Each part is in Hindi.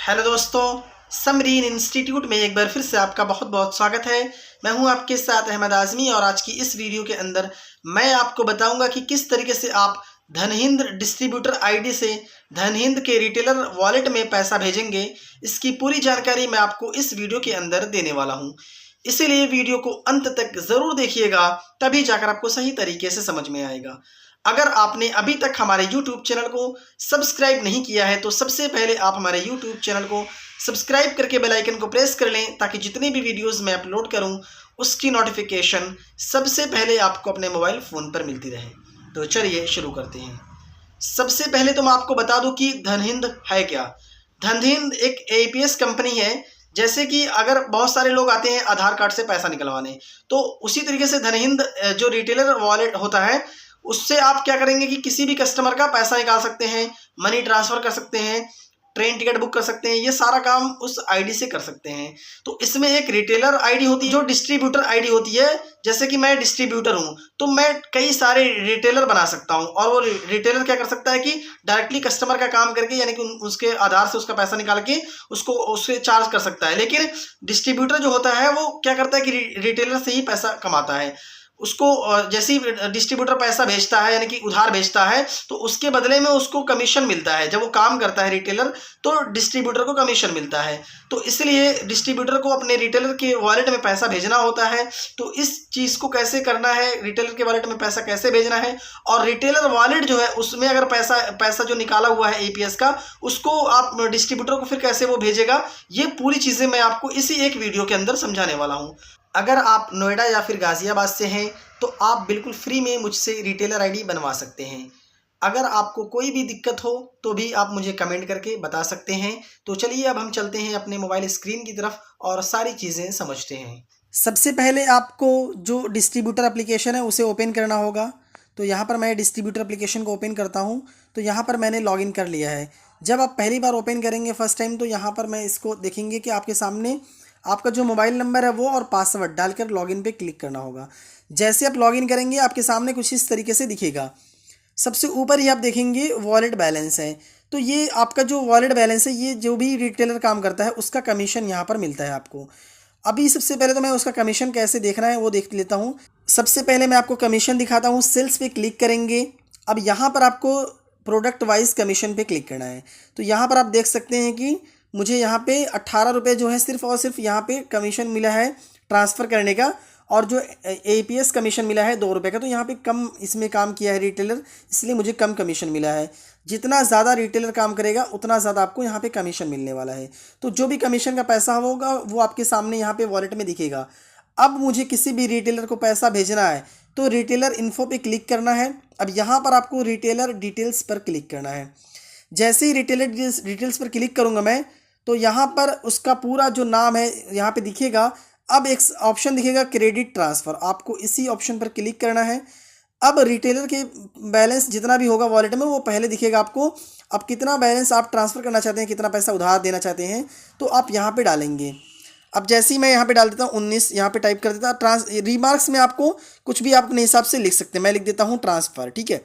हेलो दोस्तों, समरीन इंस्टीट्यूट में एक बार फिर से आपका बहुत बहुत स्वागत है। मैं हूं आपके साथ अहमद आज़मी और आज की इस वीडियो के अंदर मैं आपको बताऊंगा कि किस तरीके से आप धनहिंद डिस्ट्रीब्यूटर आईडी से धनहिंद के रिटेलर वॉलेट में पैसा भेजेंगे। इसकी पूरी जानकारी मैं आपको इस वीडियो के अंदर देने वाला हूं, इसीलिए वीडियो को अंत तक ज़रूर देखिएगा, तभी जाकर आपको सही तरीके से समझ में आएगा। अगर आपने अभी तक हमारे YouTube चैनल को सब्सक्राइब नहीं किया है तो सबसे पहले आप हमारे YouTube चैनल को सब्सक्राइब करके बेल आइकन को प्रेस कर लें, ताकि जितनी भी वीडियोस मैं अपलोड करूं उसकी नोटिफिकेशन सबसे पहले आपको अपने मोबाइल फ़ोन पर मिलती रहे। तो चलिए शुरू करते हैं। सबसे पहले तो मैं आपको बता दूं कि धनहिंद है क्या। धनहिंद एक एपीएस कंपनी है। जैसे कि अगर बहुत सारे लोग आते हैं आधार कार्ड से पैसा निकलवाने, तो उसी तरीके से धनहिंद जो रिटेलर वॉलेट होता है उससे आप क्या करेंगे कि किसी भी कस्टमर का पैसा निकाल सकते हैं, मनी ट्रांसफ़र कर सकते हैं, ट्रेन टिकट बुक कर सकते हैं। ये सारा काम उस आईडी से कर सकते हैं। तो इसमें एक रिटेलर आईडी होती है, जो डिस्ट्रीब्यूटर आईडी होती है। जैसे कि मैं डिस्ट्रीब्यूटर हूँ तो मैं कई सारे रिटेलर बना सकता हूँ, और वो रिटेलर क्या कर सकता है कि डायरेक्टली कस्टमर का काम करके, यानी कि उसके आधार से उसका पैसा निकाल के उसको उससे चार्ज कर सकता है। लेकिन डिस्ट्रीब्यूटर जो होता है वो क्या करता है कि रिटेलर से ही पैसा कमाता है। उसको जैसे ही डिस्ट्रीब्यूटर पैसा भेजता है, यानी कि उधार भेजता है, तो उसके बदले में उसको कमीशन मिलता है। जब वो काम करता है रिटेलर, तो डिस्ट्रीब्यूटर को कमीशन मिलता है। तो इसलिए डिस्ट्रीब्यूटर को अपने रिटेलर के वॉलेट में पैसा भेजना होता है। तो इस चीज़ को कैसे करना है, रिटेलर के वॉलेट में पैसा कैसे भेजना है, और रिटेलर वॉलेट जो है उसमें अगर पैसा जो निकाला हुआ है एपीएस का, उसको आप डिस्ट्रीब्यूटर को फिर कैसे वो भेजेगा, ये पूरी चीज़ें मैं आपको इसी एक वीडियो के अंदर समझाने वाला हूँ। अगर आप नोएडा या फिर गाज़ियाबाद से हैं तो आप बिल्कुल फ्री में मुझसे रिटेलर आईडी बनवा सकते हैं। अगर आपको कोई भी दिक्कत हो तो भी आप मुझे कमेंट करके बता सकते हैं। तो चलिए अब हम चलते हैं अपने मोबाइल स्क्रीन की तरफ और सारी चीज़ें समझते हैं। सबसे पहले आपको जो डिस्ट्रीब्यूटर एप्लीकेशन है उसे ओपन करना होगा। तो यहाँ पर मैं डिस्ट्रीब्यूटर एप्लीकेशन को ओपन करता हूँ। तो यहाँ पर मैंने लॉगिन कर लिया है। जब आप पहली बार ओपन करेंगे फर्स्ट टाइम, तो यहाँ पर मैं इसको देखेंगे कि आपके सामने आपका जो मोबाइल नंबर है वो और पासवर्ड डालकर लॉगिन पे क्लिक करना होगा। जैसे आप लॉगिन करेंगे आपके सामने कुछ इस तरीके से दिखेगा। सबसे ऊपर ही आप देखेंगे वॉलेट बैलेंस है। तो ये आपका जो वॉलेट बैलेंस है, ये जो भी रिटेलर काम करता है उसका कमीशन यहाँ पर मिलता है आपको। अभी सबसे पहले तो मैं उसका कमीशन कैसे देखना है वो देख लेता हूँ। सबसे पहले मैं आपको कमीशन दिखाता हूँ। सेल्स पे क्लिक करेंगे। अब यहाँ पर आपको प्रोडक्ट वाइज कमीशन पे क्लिक करना है। तो यहाँ पर आप देख सकते हैं कि मुझे यहाँ पे 18 रुपये जो है सिर्फ और सिर्फ यहाँ पे कमीशन मिला है ट्रांसफ़र करने का, और जो एपीएस कमीशन मिला है 2 रुपये का। तो यहाँ पे कम इसमें काम किया है रिटेलर, इसलिए मुझे कम कमीशन मिला है। जितना ज़्यादा रिटेलर काम करेगा उतना ज़्यादा आपको यहाँ पे कमीशन मिलने वाला है। तो जो भी कमीशन का पैसा होगा वो आपके सामने यहाँ पे वॉलेट में दिखेगा। अब मुझे किसी भी रिटेलर को पैसा भेजना है तो रिटेलर इन्फो पे क्लिक करना है। अब यहाँ पर आपको रिटेलर डिटेल्स पर क्लिक करना है। जैसे ही रिटेलर डिटेल्स पर क्लिक करूँगा मैं, तो यहाँ पर उसका पूरा जो नाम है यहाँ पे दिखेगा। अब एक ऑप्शन दिखेगा क्रेडिट ट्रांसफ़र, आपको इसी ऑप्शन पर क्लिक करना है। अब रिटेलर के बैलेंस जितना भी होगा वॉलेट में वो पहले दिखेगा आपको। अब कितना बैलेंस आप ट्रांसफ़र करना चाहते हैं, कितना पैसा उधार देना चाहते हैं, तो आप यहाँ पे डालेंगे। अब जैसे ही मैं यहाँ पे डाल देता हूँ 19, यहाँ पे टाइप कर देता। रिमार्क्स में आपको कुछ भी आप अपने हिसाब से लिख सकते हैं। मैं लिख देता हूँ ट्रांसफ़र, ठीक है।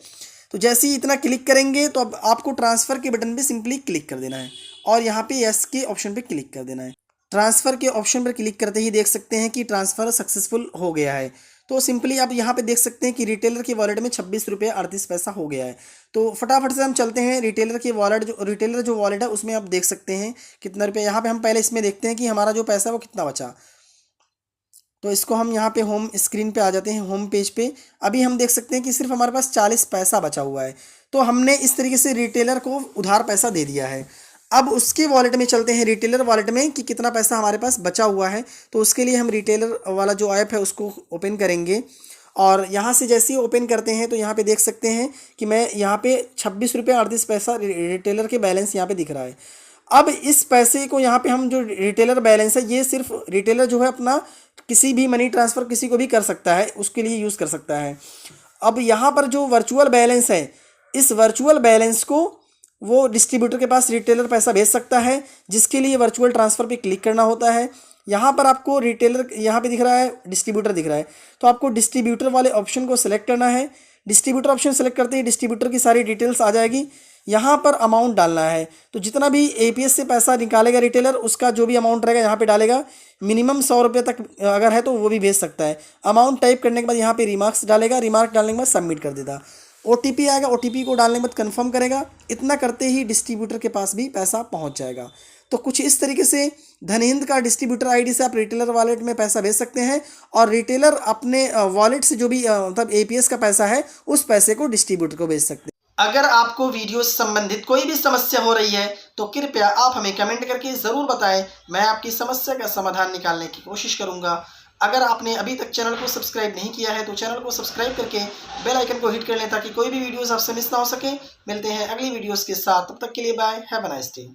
तो जैसे ही इतना क्लिक करेंगे तो अब आपको ट्रांसफ़र के बटन पे सिंपली क्लिक कर देना है और यहाँ पे यस के ऑप्शन पे क्लिक कर देना है। ट्रांसफ़र के ऑप्शन पर क्लिक करते ही देख सकते हैं कि ट्रांसफ़र सक्सेसफुल हो गया है। तो सिंपली आप यहाँ पे देख सकते हैं कि रिटेलर के वॉलेट में 26 रुपये 38 पैसा हो गया है। तो फटाफट से हम चलते हैं रिटेलर के वॉलेट, जो रिटेलर जो वॉलेट है उसमें आप देख सकते हैं कितना रुपये। यहाँ पे हम पहले इसमें देखते हैं कि हमारा जो पैसा है वो कितना बचा। तो इसको हम यहाँ पे होम स्क्रीन पे आ जाते हैं, होम पेज पे। अभी हम देख सकते हैं कि सिर्फ हमारे पास 40 पैसा बचा हुआ है। तो हमने इस तरीके से रिटेलर को उधार पैसा दे दिया है। अब उसके वॉलेट में चलते हैं, रिटेलर वॉलेट में, कि कितना पैसा हमारे पास बचा हुआ है। तो उसके लिए हम रिटेलर वाला जो ऐप है उसको ओपन करेंगे, और यहाँ से जैसे ही ओपन करते हैं तो यहाँ पे देख सकते हैं कि मैं यहाँ पे 26 रुपये 38 पैसा रिटेलर के बैलेंस यहाँ पे दिख रहा है। अब इस पैसे को यहाँ पे हम जो रिटेलर बैलेंस है, ये सिर्फ रिटेलर जो है अपना किसी भी मनी ट्रांसफ़र किसी को भी कर सकता है, उसके लिए यूज़ कर सकता है। अब यहाँ पर जो वर्चुअल बैलेंस है, इस वर्चुअल बैलेंस को वो डिस्ट्रीब्यूटर के पास रिटेलर पैसा भेज सकता है, जिसके लिए वर्चुअल ट्रांसफ़र पे क्लिक करना होता है। यहाँ पर आपको रिटेलर यहाँ पे दिख रहा है, डिस्ट्रीब्यूटर दिख रहा है, तो आपको डिस्ट्रीब्यूटर वाले ऑप्शन को सेलेक्ट करना है। डिस्ट्रीब्यूटर ऑप्शन सेलेक्ट करते ही डिस्ट्रीब्यूटर की सारी डिटेल्स आ जाएगी। यहाँ पर अमाउंट डालना है। तो जितना भी एपीएस से पैसा निकालेगा रिटेलर, उसका जो भी अमाउंट रहेगा यहाँ पे डालेगा। मिनिमम 100 रुपये तक अगर है तो वो भी भेज सकता है। अमाउंट टाइप करने के बाद यहाँ पे रिमार्क्स डालेगा, रिमार्क डालने के बाद सबमिट कर देगा। ओटीपी आएगा, ओटीपी को डालने के बाद कन्फर्म करेगा। इतना करते ही डिस्ट्रीब्यूटर के पास भी पैसा पहुँच जाएगा। तो कुछ इस तरीके से धनहिंद का डिस्ट्रीब्यूटर आईडी से आप रिटेलर वॉलेट में पैसा भेज सकते हैं और रिटेलर अपने वॉलेट से जो भी मतलब एपीएस का पैसा है उस पैसे को डिस्ट्रीब्यूटर को भेज सकते हैं। अगर आपको वीडियो से संबंधित कोई भी समस्या हो रही है तो कृपया आप हमें कमेंट करके ज़रूर बताएं, मैं आपकी समस्या का समाधान निकालने की कोशिश करूंगा। अगर आपने अभी तक चैनल को सब्सक्राइब नहीं किया है तो चैनल को सब्सक्राइब करके बेल आइकन को हिट कर लें ताकि कोई भी वीडियोस आपसे मिस ना हो सके। मिलते हैं अगली वीडियोस के साथ, तब तक के लिए bye, have a nice day.